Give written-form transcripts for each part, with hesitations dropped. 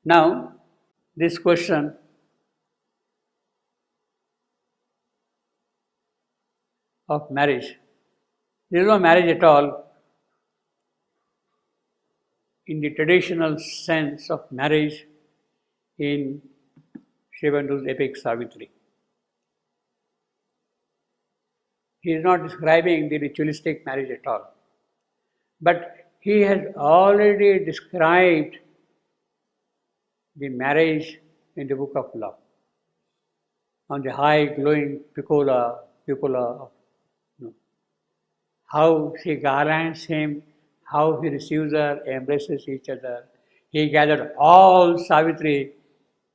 Now, this question of marriage. There is no marriage at all in the traditional sense of marriage in Shivandu's epic Savitri. He is not describing the ritualistic marriage at all. But he has already described the marriage in the book of love on the high glowing cupola of how she garlands him, how he receives her, embraces each other. He gathered all Savitri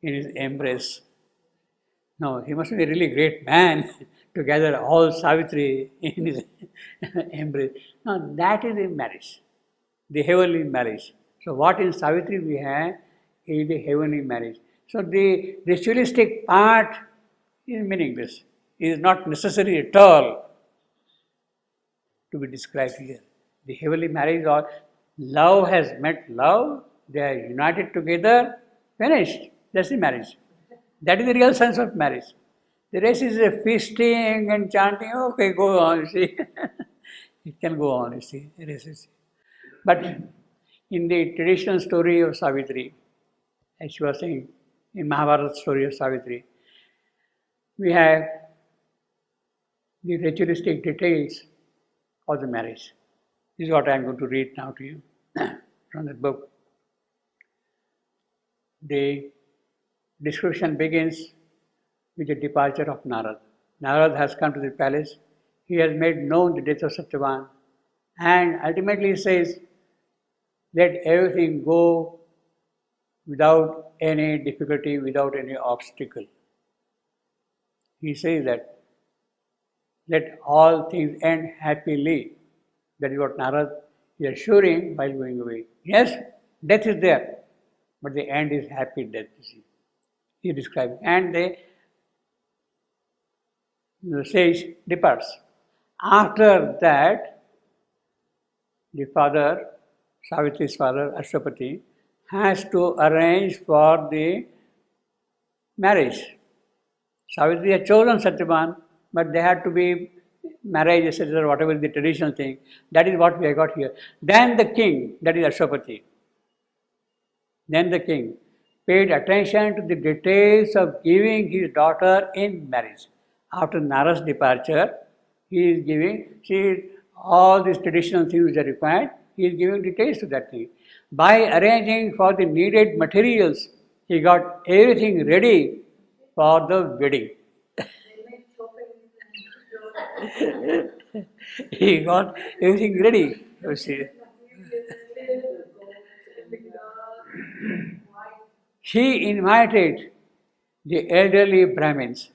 in his embrace. No, he must be a really great man to gather all Savitri in his embrace. Now that is in marriage, the heavenly marriage. So what in Savitri we have is the heavenly marriage. So the ritualistic part is meaningless. It is not necessary at all to be described here. The heavenly marriage or love has met love, they are united together, finished. That's the marriage. That is the real sense of marriage. The rest is a feasting and chanting, okay, go on, you see. It can go on, you see. But in the traditional story of Savitri, as she was saying, in Mahabharata story of Savitri, we have the ritualistic details of the marriage. This is what I am going to read now to you from the book. The description begins with the departure of Narad. Narad has come to the palace. He has made known the death of Satyavan, and ultimately he says, let everything go without any difficulty, without any obstacle. He says that let all things end happily. That is what Narad is assuring while going away. Yes, death is there, but the end is happy death, you see. He describes. And the sage departs. After that, the father, Savitri's father, Ashwapati, has to arrange for the marriage. Savitri had chosen Satyavan, but they had to be marriage, etc., whatever the traditional thing. That is what we have got here. Then the king, that is Ashwapati, then the king paid attention to the details of giving his daughter in marriage. After Narad's departure, he is giving, all these traditional things which are required, he is giving details to that thing. By arranging for the needed materials, he got everything ready for the wedding. He got everything ready, you see. He invited the elderly Brahmins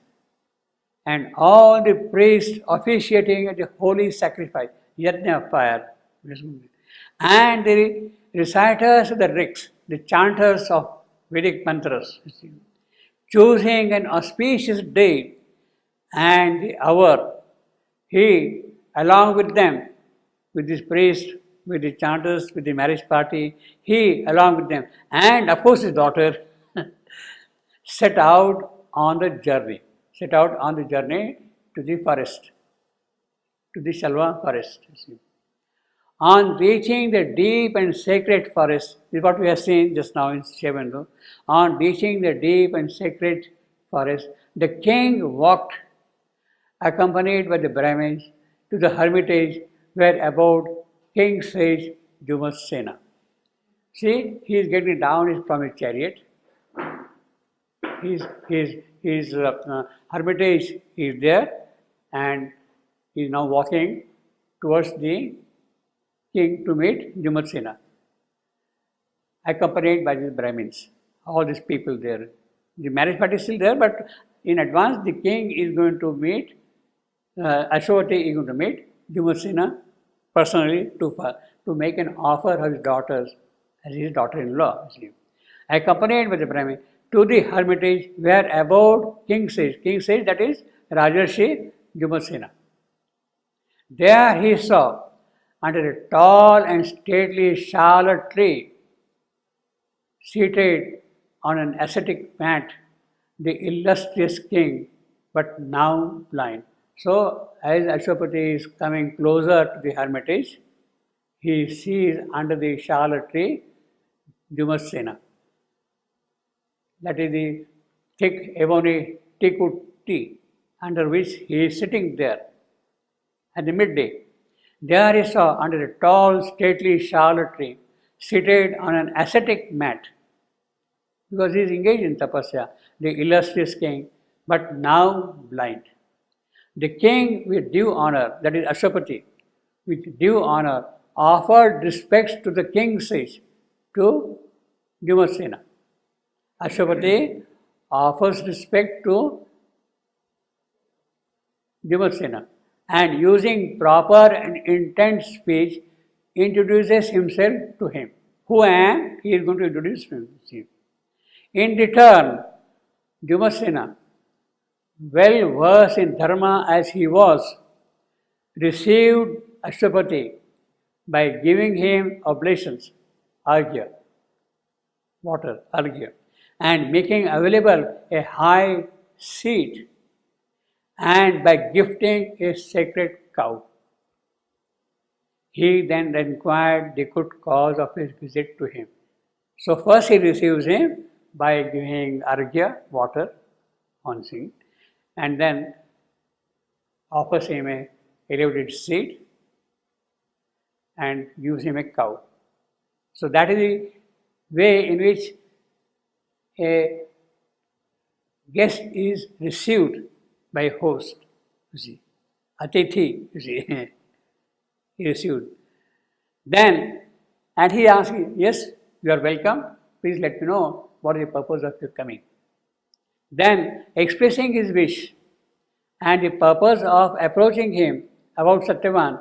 and all the priests officiating at the holy sacrifice, yajna of fire, and the reciters of the rigs, the chanters of Vedic mantras, choosing an auspicious day and the hour. He, along with them, with this priest, with the chanters, with the marriage party, he, along with them, and of course his daughter, set out on the journey to the forest, to the Shalva forest. On reaching the deep and sacred forest, this is what we have seen just now in Shivandu. On reaching the deep and sacred forest, the king walked, accompanied by the Brahmins, to the hermitage where abode King Sage Jumatsena. See, he is getting down from his chariot. His hermitage is there, and he is now walking towards the king to meet Jumatsena, accompanied by the Brahmins, all these people there. The marriage party is still there, but in advance the king is going to meet, Ashwapati is going to meet Jumatsena personally to make an offer of his daughters as his daughter-in-law. Accompanied by the Brahmin to the hermitage where abode King Sage. King Sage, that is Rajarshi Jumatsena. There he saw, under a tall and stately charlotte tree, seated on an ascetic mat the illustrious king, but now blind. So, as Ashwapati is coming closer to the hermitage, he sees under the shala tree Dumasena. That is the thick ebony teakwood tree under which he is sitting there at the midday. There he saw under a tall, stately shala tree, seated on an ascetic mat, because he is engaged in tapasya, the illustrious king, but now blind. The king with due honor, that is Ashwapati, with due honor, offered respects to the king's sage, to Dumasena. Ashwapati offers respect to Dumasena and using proper and intense speech introduces himself to him. Who I am? He is going to introduce himself. In return, Dumasena, well versed in dharma as he was, received Ashwapati by giving him oblations, arghya, water, arghya, and making available a high seat, and by gifting a sacred cow. He then inquired the good cause of his visit to him. So first he receives him by giving arghya, water, on seat, and then offers him a elevated seat and gives him a cow. So that is the way in which a guest is received by host, you see. Atithi, you see, he received. Then, and he asked, yes, you are welcome, please let me know what is the purpose of your coming. Then, expressing his wish and the purpose of approaching him about Satyavan,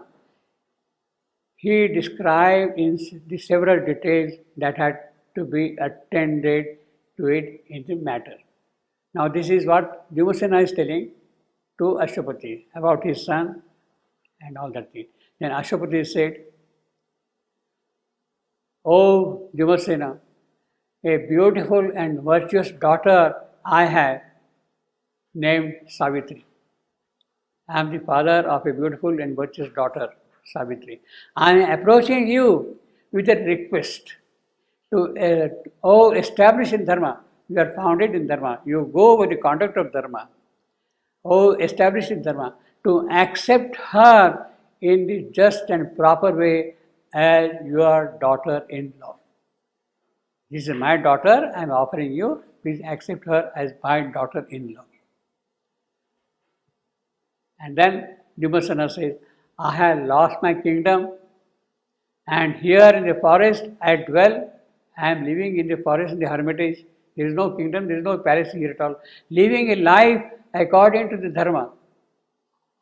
he described in the several details that had to be attended to it in the matter. Now this is what Dumasena is telling to Ashwapati about his son and all that thing. Then Ashwapati said, "O Dumasena, a beautiful and virtuous daughter I have named Savitri. I am the father of a beautiful and virtuous daughter, Savitri. I am approaching you with a request to establish in Dharma. You are founded in Dharma. You go with the conduct of Dharma. Establish in Dharma. To accept her in the just and proper way as your daughter-in-law. This is my daughter, I am offering you. Please accept her as my daughter-in-law." And then Dumasena says, "I have lost my kingdom, and here in the forest I dwell. I am living in the forest, in the hermitage. There is no kingdom, there is no palace here at all. Living a life according to the dharma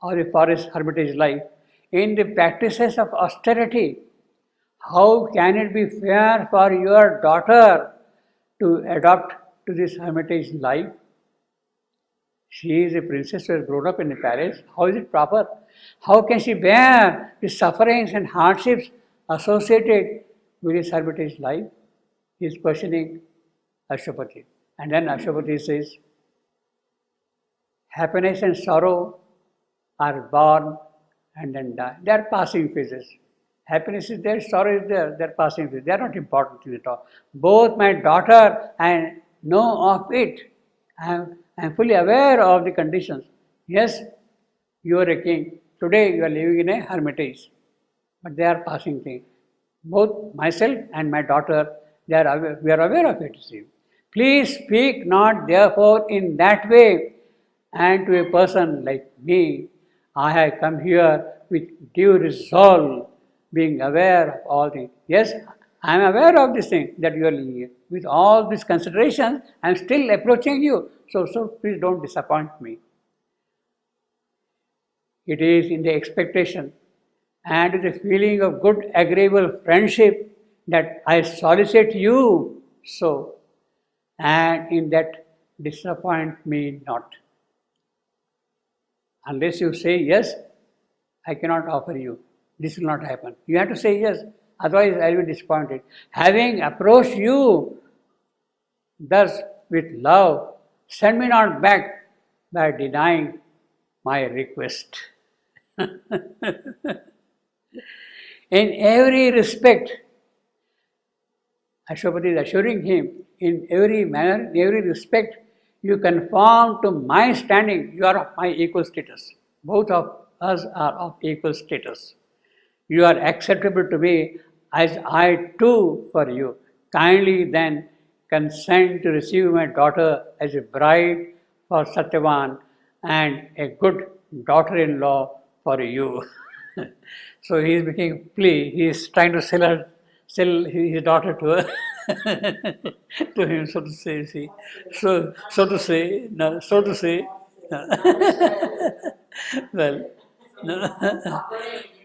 or the forest hermitage life. In the practices of austerity, how can it be fair for your daughter to adopt to this hermitage life? She is a princess who has grown up in the palace. How is it proper? How can she bear the sufferings and hardships associated with this hermitage life?" He is questioning Ashwapati. And then Ashwapati says, "Happiness and sorrow are born and then die. They are passing phases. Happiness is there, sorrow is there, they are passing phases. They are not important things at all. Both my daughter and know of it. I am fully aware of the conditions. Yes, you are a king. Today you are living in a hermitage. But they are passing things. Both myself and my daughter, we are aware of it. See. Please speak not therefore in that way. And to a person like me, I have come here with due resolve, being aware of all things. Yes, I am aware of this thing that you are living here. With all these considerations, I am still approaching you. So please don't disappoint me. It is in the expectation and the feeling of good, agreeable friendship that I solicit you so, and in that disappoint me not. Unless you say yes, I cannot offer you. This will not happen. You have to say yes, otherwise I will be disappointed. Having approached you Thus, with love, send me not back by denying my request. In every respect, Ashwapati is assuring him, in every manner, in every respect, you conform to my standing, you are of my equal status. Both of us are of equal status. You are acceptable to me as I too for you. Kindly then consent to receive my daughter as a bride for Satyavan and a good daughter-in-law for you. So he is making a plea. He is trying to sell his daughter to her, to him, so to say. See, so to say, no, so to say. No. Well, no.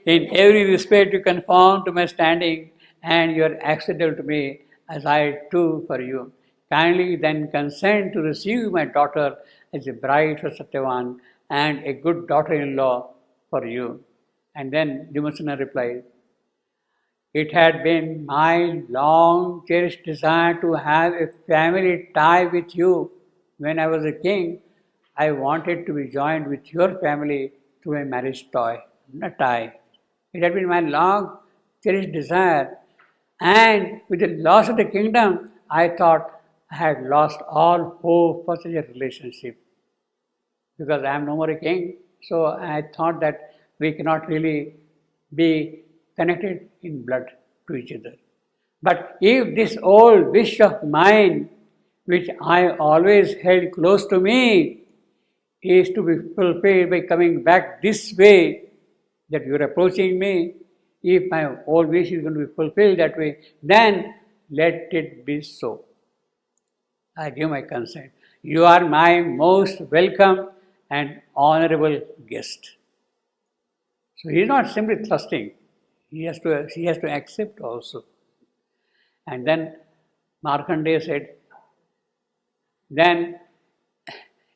In every respect you conform to my standing, and you are acceptable to me as I too for you. Kindly then consent to receive my daughter as a bride for Satyavan and a good daughter-in-law for you. And then Vimasana replied, it had been my long cherished desire to have a family tie with you. When I was a king, I wanted to be joined with your family through a marriage tie. It had been my long cherished desire, and with the loss of the kingdom, I thought I had lost all hope for such a relationship. Because I am no more a king, so I thought that we cannot really be connected in blood to each other. But if this old wish of mine, which I always held close to me, is to be fulfilled by coming back this way, that you are approaching me, if my old wish is going to be fulfilled that way, then let it be so. I give my consent. You are my most welcome and honorable guest. So he is not simply thrusting, he has to accept also. And then Markandeya said, then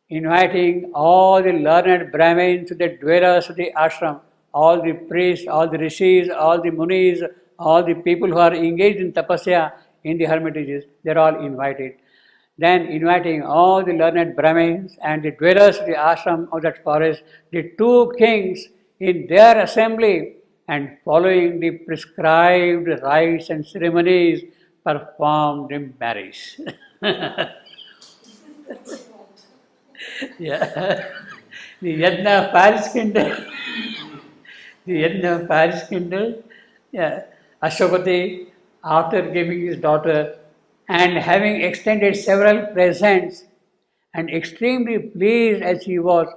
inviting all the learned Brahmins to the dwellers of the ashram, all the priests, all the rishis, all the munis, all the people who are engaged in tapasya in the hermitages, they are all invited. Then inviting all the learned Brahmins and the dwellers of the ashram of that forest, the two kings in their assembly, and following the prescribed rites and ceremonies, performed in marriage. Yeah. The Yajna of Paris kindled. The Yajna of Paris kindled. Yeah. Ashwapati, after giving his daughter and having extended several presents, and extremely pleased as he was,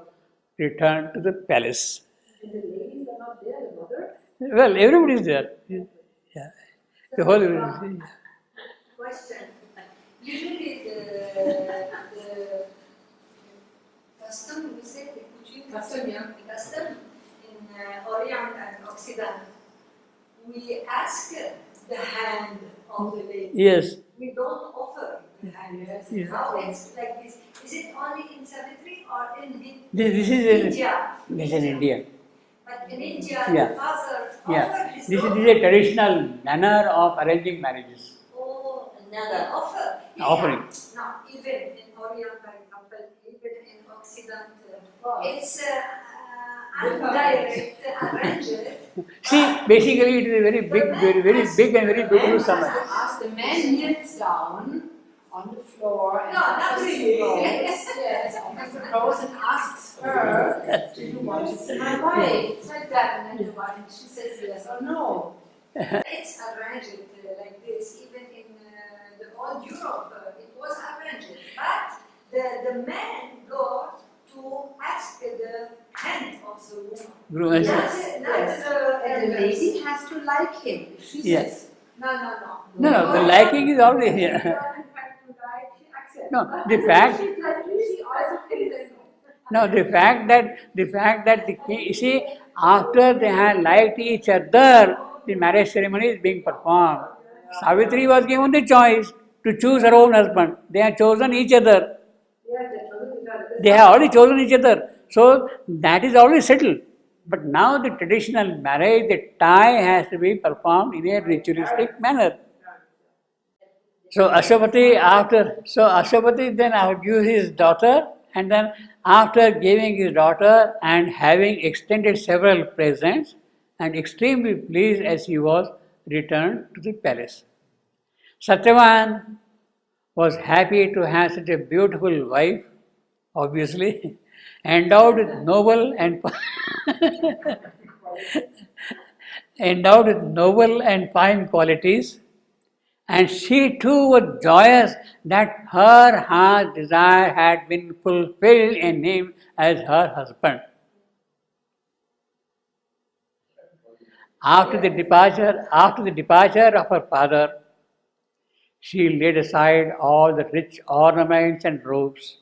returned to the palace. And the ladies are not there, the mother? Well, everybody is there. Yeah. The whole everybody. Question. Usually the custom, we say the coutume, Custom, yeah. the custom in Orient and Occident, we ask the hand of the lady. Yes. We don't offer the hand. Yes. How it's like this? Is it only in Savitri or in This is in India? This is in India. But in India, Yeah. the father Yeah. offered his This is daughter. a traditional manner of arranging marriages. Oh, another offer. Offering. No, even in Orient, for example, even in Occident, it's indirect, arranged. See, basically it is a very big, very big and very beautiful summer. Ask the man kneels down on the floor and No, not offers really. the rose. Yes, offers the rose and asks her, do you want to be my wife? It's like that, and then the wife, she says yes or no. It's arranged like this. Even in the old Europe, it was arranged. But the man got to ask the hand of the woman. And the lady has to like him. If she Yes. says, No, the liking is always here. No, the fact. No, the fact that the king, you see, after they had liked each other, the marriage ceremony is being performed. Savitri was given the choice to choose her own husband. They have chosen each other. They have already chosen each other. So that is already settled. But now the traditional marriage, the tie has to be performed in a ritualistic manner. So Ashwapati then gives his daughter, and then after giving his daughter and having extended several presents, and extremely pleased as he was, returned to the palace. Satyavan was happy to have such a beautiful wife, obviously, endowed with noble and endowed with noble and fine qualities, and she too was joyous that her heart's desire had been fulfilled in him as her husband. After the departure of her father, she laid aside all the rich ornaments and robes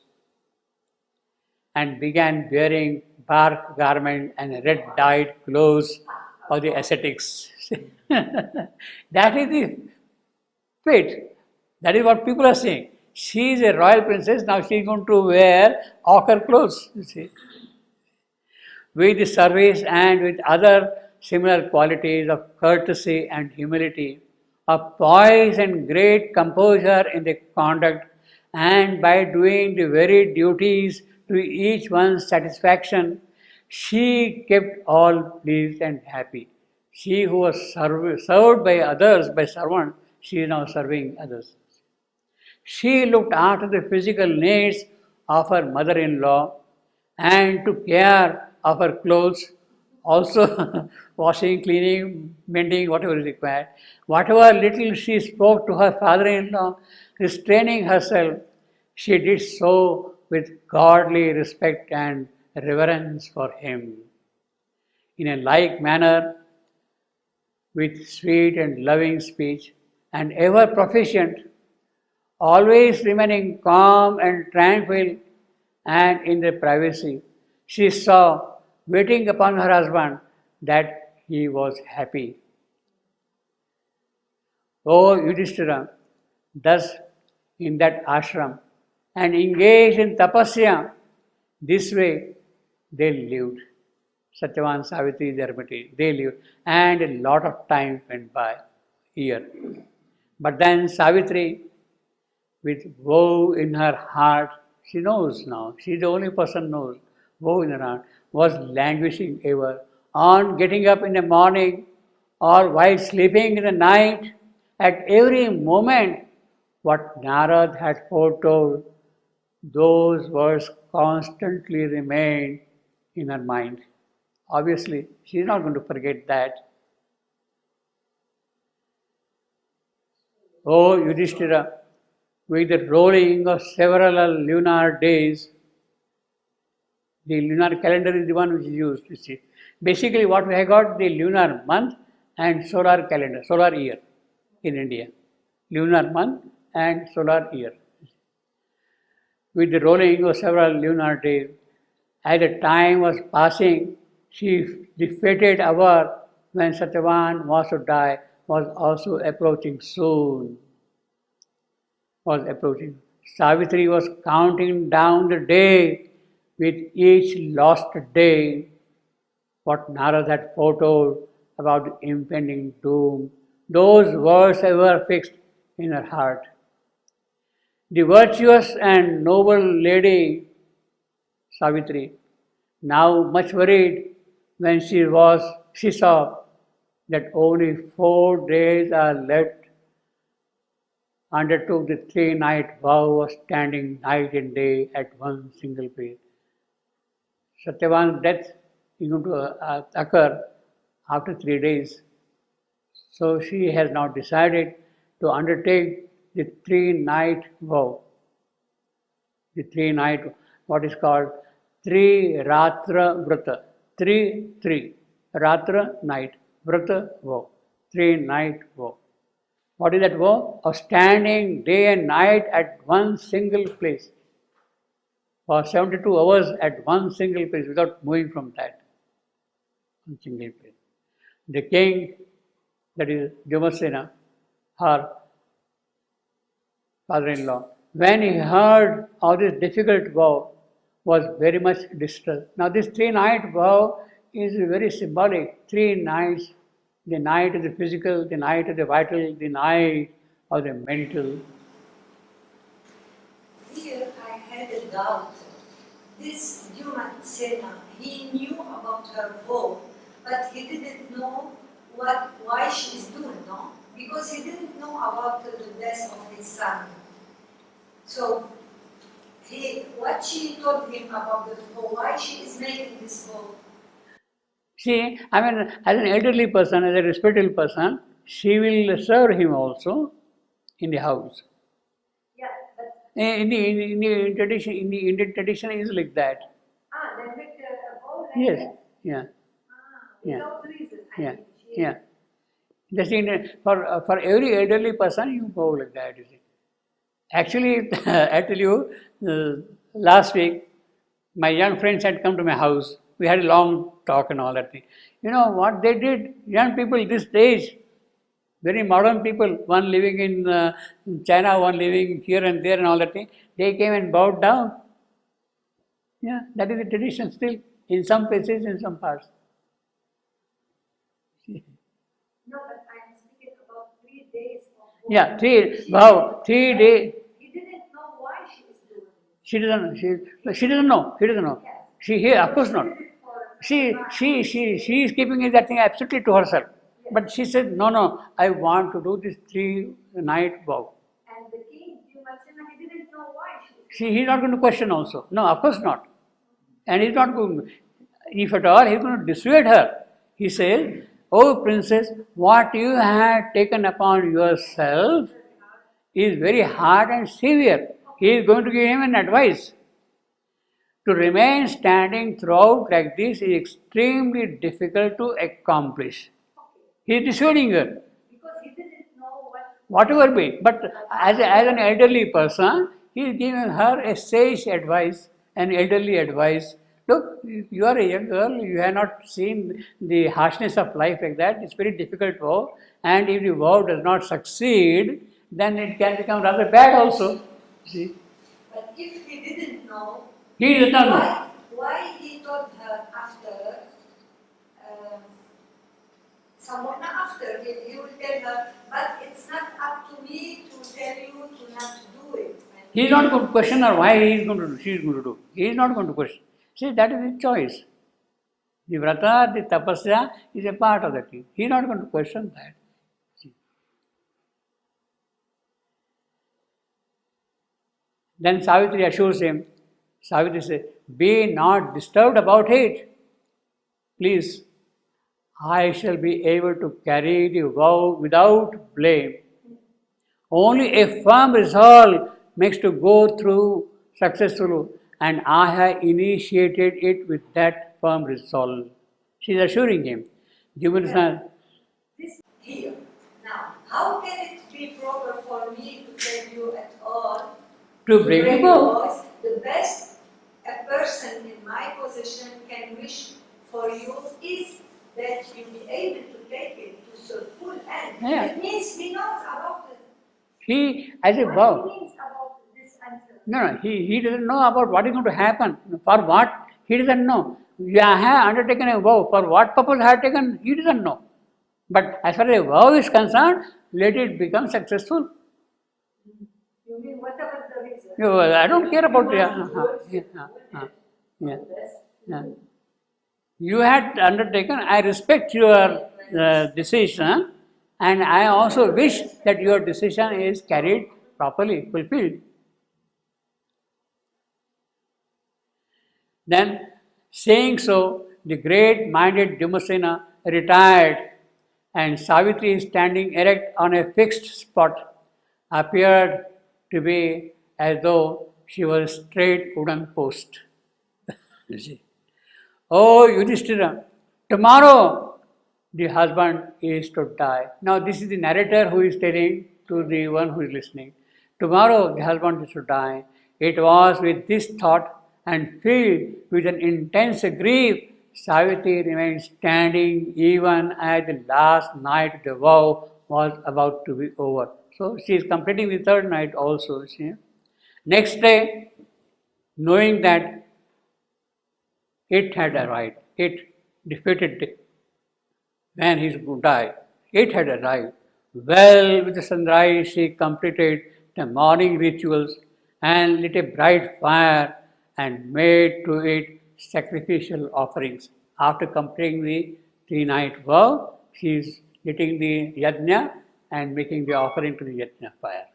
and began wearing bark garments and red dyed clothes of the ascetics. That is the fate. That is what people are saying. She is a royal princess, now she is going to wear ochre clothes, you see. With the service and with other similar qualities of courtesy and humility, of poise and great composure in the conduct, and by doing the very duties to each one's satisfaction, she kept all pleased and happy. She who was served by others, by servants, she is now serving others. She looked after the physical needs of her mother-in-law and took care of her clothes, also washing, cleaning, mending, whatever is required. Whatever little she spoke to her father-in-law, restraining herself, she did so with godly respect and reverence for him. In a like manner, with sweet and loving speech, and ever proficient, always remaining calm and tranquil and in the privacy, she saw, waiting upon her husband, that he was happy. O Yudhishthira, thus in that ashram and engaged in tapasya, this way they lived. Satyavan, Savitri, Dharmati, they lived, and a lot of time went by, year. But then Savitri, with woe in her heart, she knows now, she is the only person knows, woe in her heart, was languishing ever, on getting up in the morning or while sleeping in the night, at every moment, what Narad had foretold, those words constantly remained in her mind. Obviously, she is not going to forget that. O Yudhishthira, with the rolling of several lunar days, the lunar calendar is the one which is used, you see. Basically, what we have got, the lunar month and solar calendar, solar year in India. Lunar month and solar year. With the rolling of several lunar days, as the time was passing, the fated hour when Satyavan was to die was also approaching soon. Was approaching. Savitri was counting down the day with each lost day, what Narad had foretold about the impending doom. Those words were fixed in her heart. The virtuous and noble lady Savitri, now much worried when she saw that only 4 days are left, undertook the 3-night vow of standing night and day at one single place. Satyavan's death is going to occur after 3 days. So she has now decided to undertake the 3-night vow. The 3-night, what is called Tri-Ratra Vrata. 3, Ratra, night, Vrata, vow. 3-night vow. What is that vow? Of standing day and night at one single place. For 72 hours at one single place without moving from that. One single place. The king, that is Vyomsena, her father-in-law, when he heard of this difficult vow, was very much distressed. Now this 3-night vow is very symbolic. 3 nights, the night of the physical, the night of the vital, the night of the mental, had a doubt. This Dyumatsena, he knew about her vow, but he didn't know why she is doing, no? Because he didn't know about the death of his son. So, what she told him about the vow, why she is making this vow. See, I mean, as an elderly person, as a respectable person, she will serve him also in the house. Yeah, but In the tradition, in the Indian tradition is like that. they make a vow like Yes, that? yeah, yeah, Without reason. yeah, I think she- yeah. Just for every elderly person, you go like that. You see. Actually, I tell you, last week, my young friends had come to my house. We had a long talk and all that thing. You know what they did? Young people this age, very modern people, one living in China, one living here and there and all that thing, they came and bowed down. Yeah, that is the tradition still, in some places, in some parts. No, but I'm speaking about 3 days of vow. Yeah, She- 3 days. He didn't know why she is doing it. She doesn't. She doesn't know. He doesn't know. She here, of course not. She is keeping that thing absolutely to herself. But she said, no, no, I want to do this 3-night vow. And the king, Dyumatsena, he didn't know why He's not going to question also. No, of course not. And he's not going, if at all, he's going to dissuade her. He says, oh princess, what you have taken upon yourself is very hard and severe. He is going to give him an advice. To remain standing throughout like this is extremely difficult to accomplish. He is dissuading her. because he didn't know what. Whatever be. But as an elderly person, he is giving her a sage advice, an elderly advice. Look, you are a young girl, you have not seen the harshness of life like that. It's very difficult vow, and if the vow does not succeed, then it can become rather bad also. See? But if he didn't know, He does not know. why he told her after, somewhat not after, he will tell her, but it's not up to me to tell you to not do it. And He is not going to question her why he is going to do, she is going to do. He is not going to question. See, that is his choice. The vrata, the tapasya is a part of the thing. He is not going to question that. See. Then Savitri assures him, Savitri says, be not disturbed about it. Please, I shall be able to carry the vow without blame. Only a firm resolve makes to go through successfully, and I have initiated it with that firm resolve. She is assuring him. Jivana, this here. Now, how can it be proper for me to tell you at all to break the vow. vows? The best a person in my position can wish for you is that you be able to take it to the full end. Yeah. It means he knows about it. He, as a What vow, he means about this answer. no, he doesn't know about what is going to happen. For what? He doesn't know. I have undertaken a vow. For what purpose I have taken? He doesn't know. But as far as a vow is concerned, let it become successful. You mean whatever the reason? No, I don't care about it. Yeah. Yeah. You had undertaken, I respect your decision, and I also wish that your decision is carried properly, fulfilled. Then, saying so, the great-minded Dyumasena retired, and Savitri, standing erect on a fixed spot, appeared to be as though she was a straight wooden post. You see. Oh, Yudhishthira, tomorrow the husband is to die. Now, this is the narrator who is telling to the one who is listening. Tomorrow the husband is to die. It was with this thought and filled with an intense grief, Savitri remained standing even as the last night the vow was about to be over. So she is completing the third night also. See? Next day, knowing that it had arrived, the fated day, when he is going to die, it had arrived. Well, with the sunrise, she completed the morning rituals and lit a bright fire and made to it sacrificial offerings. After completing the 3-night vow, she is lighting the yajna and making the offering to the yajna fire.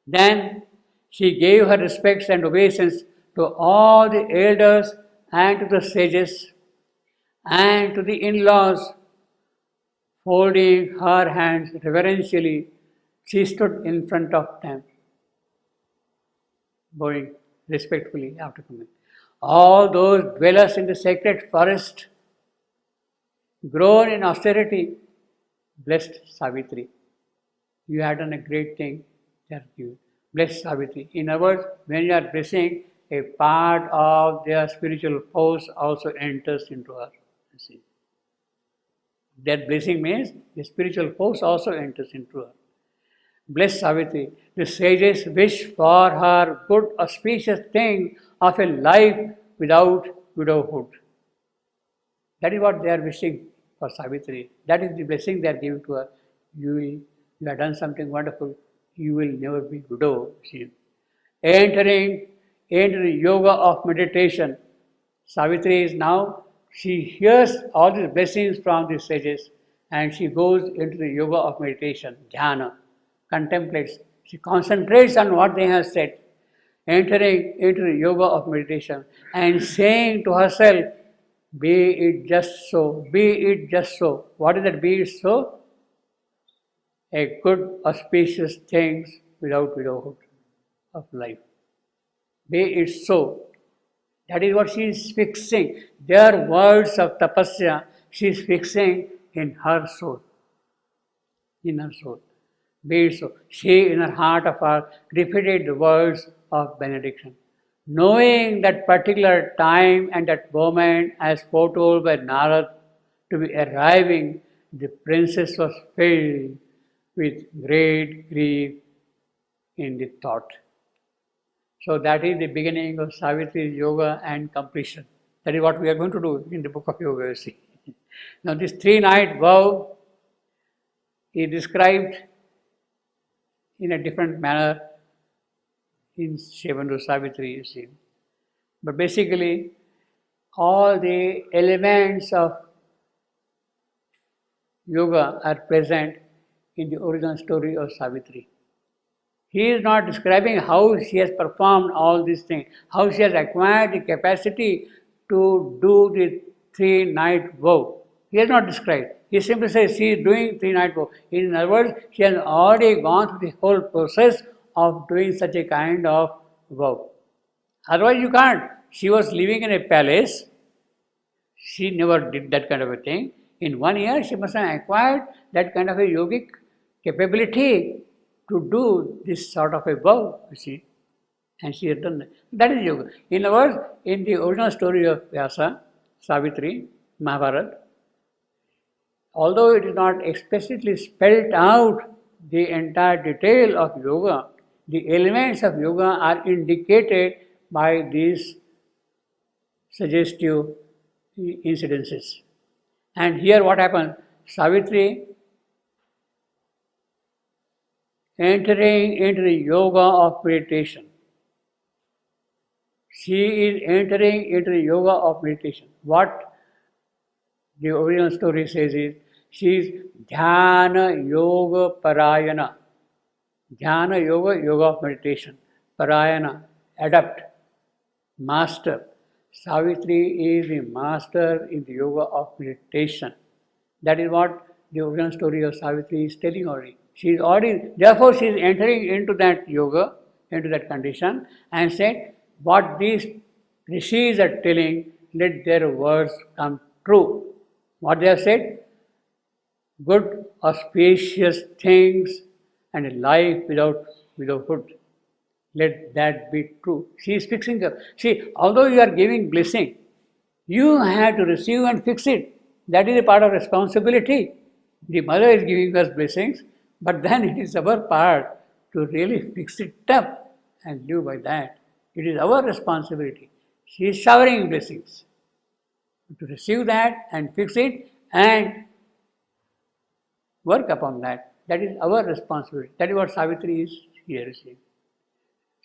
Then she gave her respects and obeisance to all the elders and to the sages and to the in-laws. Folding her hands reverentially, she stood in front of them, bowing respectfully after coming. All those dwellers in the sacred forest, grown in austerity, blessed Savitri. You have done a great thing. Thank you. Bless Savitri. In other words, when you are blessing, a part of their spiritual force also enters into her. You see. That blessing means the spiritual force also enters into her. Bless Savitri. The sages wish for her good auspicious thing of a life without widowhood. That is what they are wishing for Savitri. That is the blessing they are giving to her. You have done something wonderful. You will never be widow. See. Entering into the yoga of meditation, Savitri is now, she hears all these blessings from the sages and she goes into the yoga of meditation, dhyana, contemplates, she concentrates on what they have said, entering into the yoga of meditation and saying to herself, be it just so, be it just so. What is that be it so? A good auspicious things without widowhood of life. Be it so. That is what she is fixing. Their words of tapasya, she is fixing in her soul. In her soul. Be it so. She in her heart of heart repeated the words of benediction. Knowing that particular time and that moment as foretold by Narad to be arriving, the princess was filled with great grief in the thought. So that is the beginning of Savitri's yoga and completion. That is what we are going to do in the book of yoga, you see. Now this 3-night vow is described in a different manner in Shivandu Savitri, you see. But basically, all the elements of yoga are present in the original story of Savitri. He is not describing how she has performed all these things, how she has acquired the capacity to do the 3-night vow. He has not described. He simply says she is doing 3-night vow. In other words, she has already gone through the whole process of doing such a kind of vow. Otherwise you can't. She was living in a palace. She never did that kind of a thing. In 1 year she must have acquired that kind of a yogic capability to do this sort of a vow, you see. And she has done that. That is yoga. In other words, in the original story of Vyasa, Savitri, Mahabharata, although it is not explicitly spelled out the entire detail of yoga, the elements of yoga are indicated by these suggestive incidences. And here what happens? Savitri entering into the yoga of meditation. She is entering into the yoga of meditation. What the original story says is, she is dhyana yoga parayana. Dhyana yoga, yoga of meditation. Parayana, adept, master. Savitri is the master in the yoga of meditation. That is what the original story of Savitri is telling already. She is already, therefore she is entering into that yoga, into that condition, and said, what these rishis are telling, let their words come true. What they have said? Good, auspicious things and a life without widowhood. Let that be true. She is fixing up. See, although you are giving blessing, you have to receive and fix it. That is a part of responsibility. The mother is giving us blessings, but then it is our part to really fix it up and live by that. It is our responsibility. She is showering blessings. To receive that and fix it and work upon that. That is our responsibility. That is what Savitri is here saying.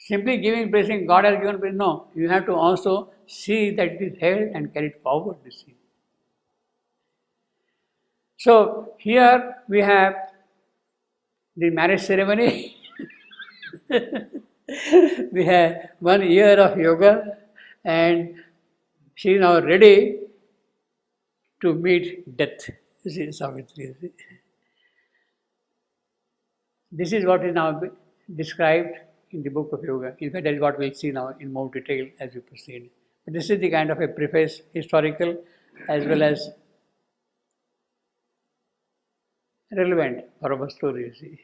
Simply giving blessing, God has given blessing. No, you have to also see that it is held and carried forward, you see. So here we have the marriage ceremony. We have 1 year of yoga, and she is now ready to meet death. You see, Savitri. You see. This is what is now described in the book of yoga. In fact, that is what we'll see now in more detail as we proceed. But this is the kind of a preface, historical as well as relevant for our story, you see.